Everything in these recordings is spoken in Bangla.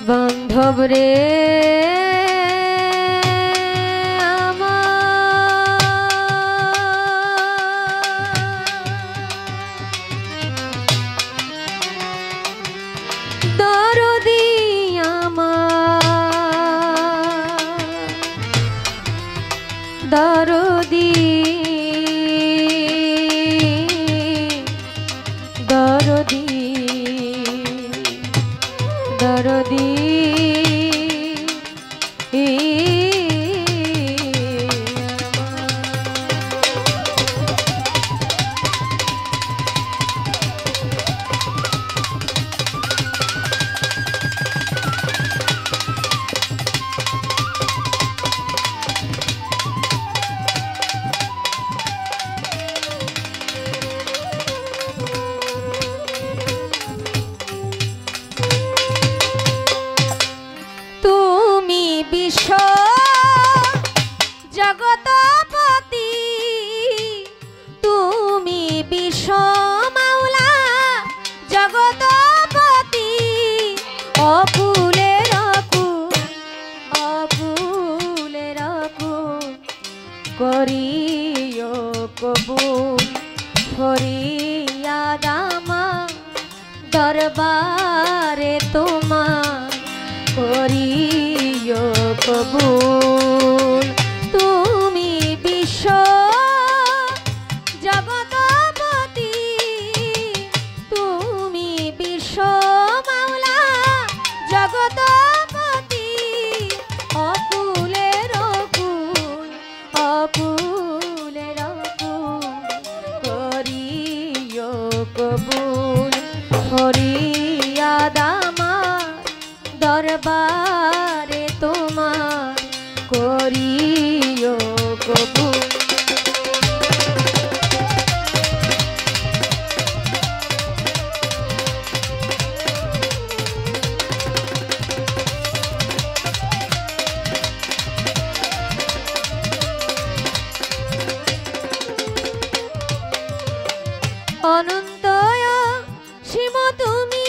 বান্ধব রে দরদি দরদি দরদি দরদি বিশ্ব জগতপতি তুমি বিশ্ব মাওলা জগতপতি অকুলের করিও কবুল ফরিয়াদ আমার দরবারে তোমার করিও কবুল তুমি বিশ্ব জগতপতি তুমি বিশ্ব মাওলা জগতপতি অকুলের করিও কবুল ফরিয়াদ আমার দরবারে তোমার করিও কবুল। অনন্ত সীম তুমি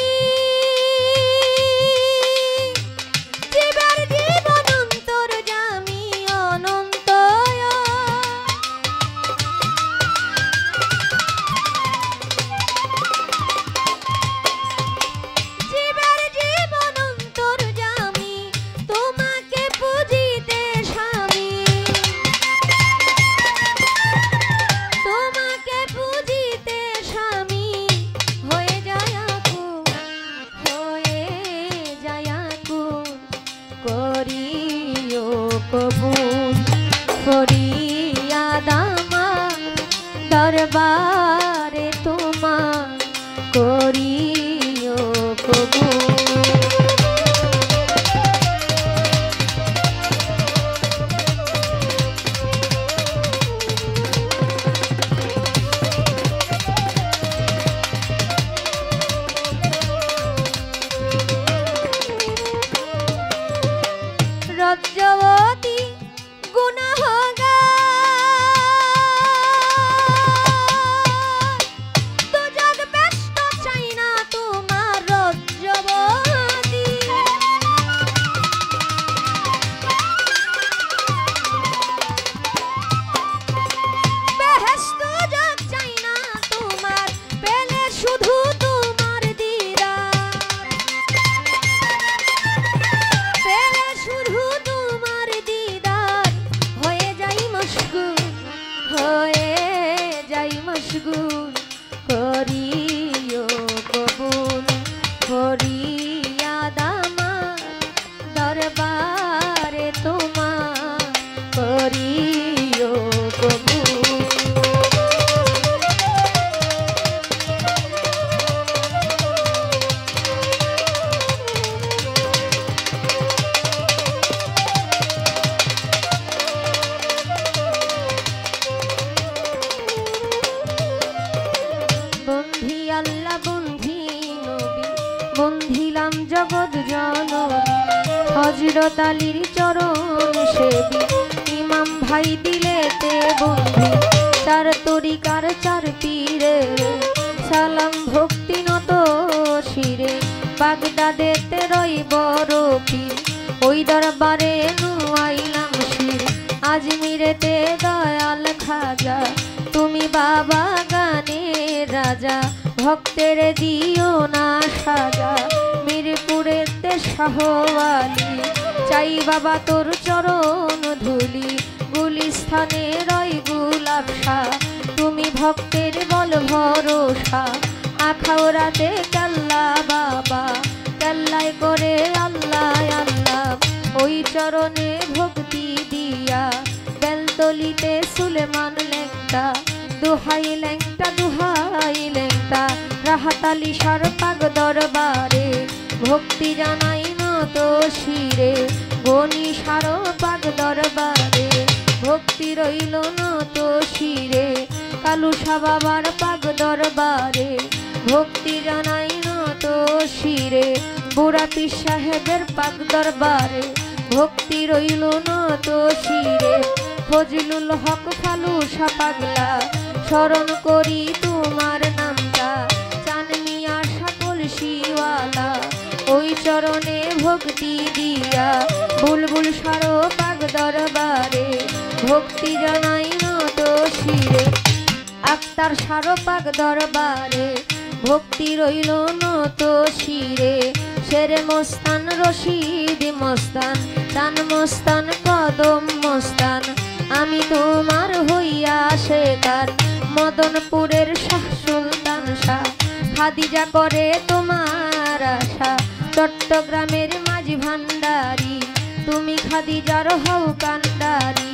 কবুল ফরিয়াদ আমার দরবারে তোমার করিও কবুল। রজ্জবতী গুনাহগার দুজগ ব্যস্ত চাই না তোমার রজ্জবতী বেহেশত জগ চাই না তোমার পেলে শুধু তোমার দিদার পেলে শুধু মশগুল করিও কবুল ফরিয়াদ আমার দরবারে তোমার করিও কবুল। আল্লাহ বন্ধি নবী বন্ধিলাম জগৎ জননী হযরত আলীর চরণ সেবী ইমাম ভাই দিলেতে বন্ধি চার তরিকার চার পীরে সালাম ভক্তি নত শিরে বাগদাদেতে রইব রফির ওই দরবারে নুয়াইলাম শির আজমিরেতে দয়াল খাজা তুমি বাবা গানের রাজা ভক্তের দিও না সাজা মিরপুরেতে শাহওয়ালি চাই বাবা তোর চরণ ধুলি গুলিস্থানে রয় গুলাব শাহ তুমি ভক্তের বল ভরসা আখাউরাতে কাল্লা বাবা কাল্লায় করে আল্লাহ আল্লাহ ওই চরণে ভক্তি দিয়া বেলতলিতে সুলেমান লেংটা দুহাই লেংটা রাহাতালি সার পাগ দরবারে ভক্তি জানাই নত শিরে গনি সার পাগ দরবারে ভক্তি রইল নত শিরে কালুসা বাবার পাগ দরবারে ভক্তি জানাই নত শিরে বুড়া পীর সাহেবের পাগ দরবারে ভক্তি রইল নত শিরে ফজলুল হক ফালুসা পাগলা স্মরণ করি তোমার নামটা চান মিয়া সকল শিওয়ালা ওই চরণে ভক্তি দিয়া বুলবুল সারো পাগ দরবারে ভক্তি জানাই নত শিরে আক্তার সারো পাগ দরবারে ভক্তি রইল নত শিরে শেরে মস্তান রশিদ মস্তান চান মস্তান কদম মস্তান আমি তোমার হইয়া শেখার মদনপুরের শাহ সুলতান শাহ খাদিজা করে তোমার আশা চট্টগ্রামের মাঝি ভান্ডারি তুমি খাদিজার হও কান্ডারি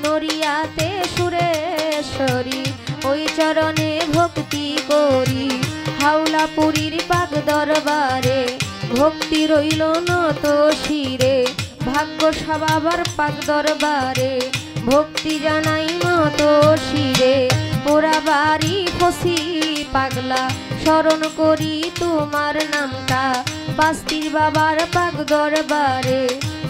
নড়িয়াতে সুরেশ্বরী ওই চরণে ভক্তি করি হাওলাপুরীর পাগ দরবারে ভক্তি রইল নত শিরে ভাগ্যশা বাবার পাগ দরবারে ভক্তি জানাই নত শিরে পোড়া বাড়ি ফসি পাগলা স্মরণ করি তোমার নামটা পাস্তির বাবার পাগ দরবারে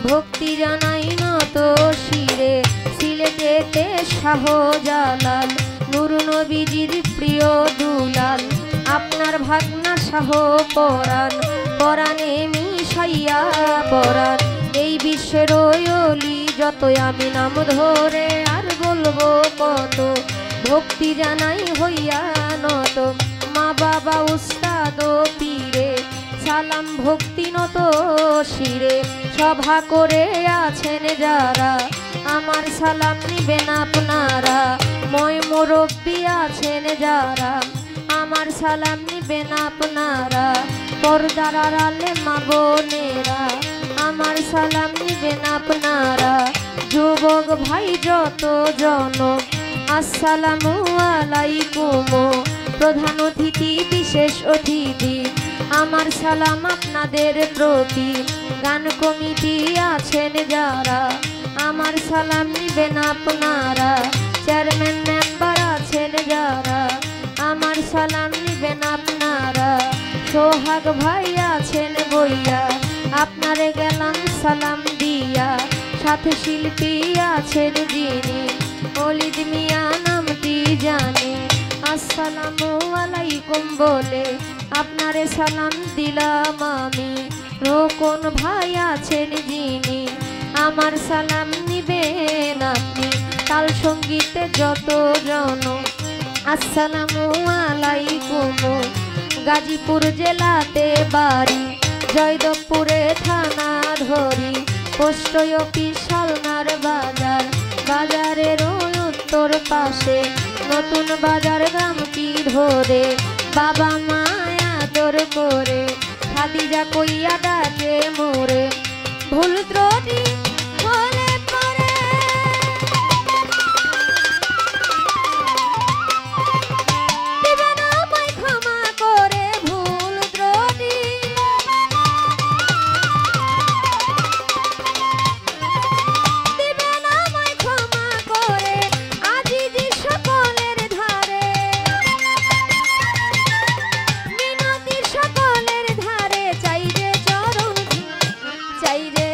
ভক্তি জানাই নত শিরে সিলেটেতে শাহজালাল নূর নবীজির প্রিয় দুলাল আপনার ভাগনা শাহ পরাণ পরাণে মিশাইয়া পরাণ এই বিশ্বের ওলি যত আমি নাম ধরে আর বলবো কত ভক্তি জানাই হইয়া নত মা বাবা উস্তাদ পীরে সালাম ভক্তি নত শিরে সভা করে আছেন যারা আমার সালাম নিবেন আপনারা মই মুরব্বি আছেন যারা আমার সালাম নিবেন আপনারা পর্দার আড়ালে মা বোনেরা আমার সালাম নিবেন আপনারা যুবক ভাই যত জন আসসালামু আলাইকুম প্রধান অতিথি বিশেষ অতিথি আমার সালাম আপনাদের প্রতি গান কমিটি আছেন যারা আমার সালাম নিবেন আপনারা চেয়ারম্যান মেম্বার আছেন যারা আমার সালাম নিবেন আপনারা সোহাগ ভাই আছেন বইয়া আপনারে গেলাম সালাম দিয়া সাথে শিল্পী আছেন যিনি অলিদ মিয়া নামটি জানি আসসালামু আলাইকুম বলে আপনারে সালাম দিলাম আমি রোকন ভাই আছেন যিনি আমার সালাম নিবেন আপনি তাল সঙ্গীতে যত জন আসসালামু আলাইকুম গাজীপুর জেলাতে বাড়ি জয়দেবপুরে থানা ধরি পোস্ট অফিস শালনার বাজার বাজারের উত্তর পাশে নতুন বাজার গ্রামটি ধরে বাবা মায়া আদর করে খাদিজা কইয়া ডাকে মোরে ভুল ত্রুটি হলে পরে দিবেন আমায় ক্ষমা করে ভুল ত্রুটি দিবেন আমায় ক্ষমা করে আজিজি সকলের ধারে মিনতি সকলের ধারে চাই রে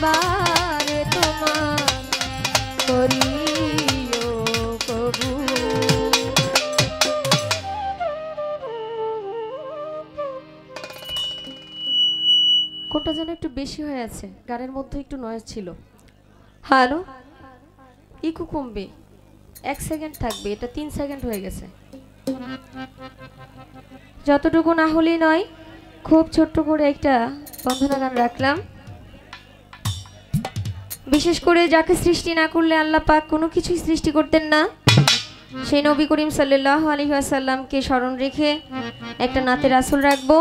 বারে তোমার করিও কবুল। কোনটা যেন একটু বেশি হয়ে আছে, গানের মধ্যে একটু নয়েজ ছিল। হ্যালো, ইকো কমবে, 1 সেকেন্ড থাকবে, এটা 3 সেকেন্ড হয়ে গেছে। যতটুকু না হলেই নয়, খুব ছোট্ট করে একটা বন্ধনা গান রাখলাম। বিশেষ করে যাকে সৃষ্টি না করলে আল্লাহ পাক কোনো কিছুই সৃষ্টি করতেন না, সেই নবী করিম সাল্লাল্লাহু আলাইহি ওয়াসাল্লামকে স্মরণ রেখে একটা নাতে রাসূল রাখবো।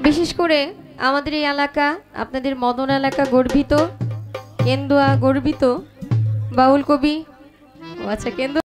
বিশেষ করে আমাদের এই এলাকা, আপনাদের মদন এলাকা গর্বিত, কেন্দুয়া গর্বিত, বাউল কবি, ও আচ্ছা কেন্দুয়া